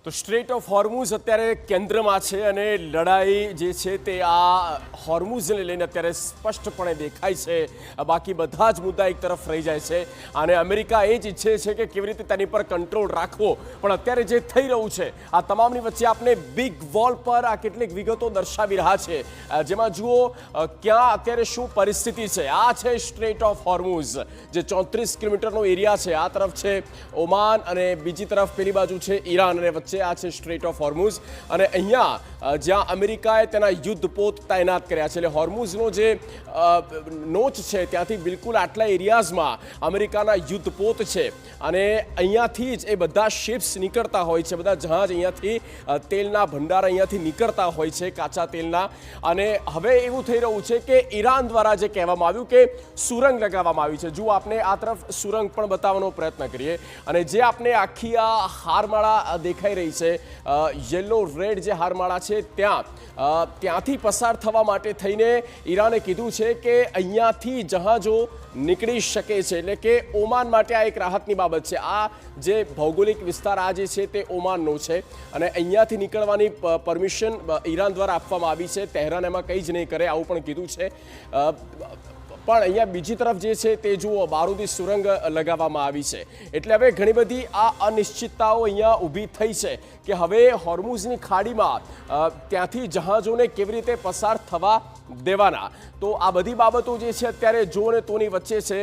તો straight of હોર્મુઝ અત્યારે કેન્દ્રમાં છે અને લડાઈ જે છે તે આ હોર્મુઝને લઈને અત્યારે સ્પષ્ટપણે દેખાય છે। બાકી બધા જ મુદ્દા એક તરફ રહી જાય છે અને અમેરિકા એ જ ઈચ્છે છે કે કેવી રીતે તેની પર કંટ્રોલ રાખવો। પણ અત્યારે જે થઈ રહ્યું છે આ તમામની વચ્ચે આપણે બિગ વોલ પર આ કેટલીક વિગતો દર્શાવી રહ્યા છે, જેમાં જુઓ ક્યાં અત્યારે શું પરિસ્થિતિ છે। આ છે સ્ટ્રેટ ઓફ હોર્મુઝ, જે 34 કિલોમીટરનો એરિયા છે। આ તરફ છે ઓમાન અને બીજી તરફ પેલી બાજુ છે ઈરાન અને વચ્ચે આ છે સ્ટ્રેટ ઓફ હોર્મુઝ। અને અહીંયા જ્યાં અમેરિકાએ તેના યુદ્ધપોત તૈનાત કર્યા છે, એટલે હોર્મુઝનો જે નોચ છે ત્યાંથી બિલકુલ આટલા એરિયાઝમાં અમેરિકાના યુદ્ધપોત છે અને અહીંયાથી જ એ બધા શિપ્સ નીકળતા હોય છે, બધા જહાજ અહીંયાથી તેલના ભંડાર અહીંયાથી નીકળતા હોય છે, કાચા તેલના। અને હવે એવું થઈ રહ્યું છે કે ઈરાન દ્વારા જે કહેવામાં આવ્યું કે સુરંગ લગાવવામાં આવી છે। જુઓ આપણે આ તરફ સુરંગ પણ બતાવવાનો પ્રયત્ન કરીએ અને જે આપણે આખી આ હારમાળા દેખાઈ રહી છે, યલો રેડ જે હારમાળા છે ત્યાંથી પસાર થવા માટે થઈને ઈરાને કીધું છે કે અહીંયાથી જહાજો નીકળી શકે છે, એટલે કે ઓમાન માટે આ એક રાહતની બાબત છે। આ જે ભૌગોલિક વિસ્તાર આ જે છે તે ઓમાનનો છે અને અહીંયાથી નીકળવાની પરમિશન ઈરાન દ્વારા આપવામાં આવી છે। તહેરાન એમાં કંઈ જ નહીં કરે આવું પણ કીધું છે। પણ અહીંયા બીજી તરફ જે છે તે જુઓ બારૂદી સુરંગ લગાવવામાં આવી છે, એટલે હવે ઘણી બધી આ અનિશ્ચિતતાઓ અહીંયા ઊભી થઈ છે કે હવે હોર્મુઝની ખાડીમાં ત્યાંથી જહાજોને કેવી રીતે પસાર થવા દેવાના। તો આ બધી બાબતો જે છે અત્યારે જો અને તોની વચ્ચે છે।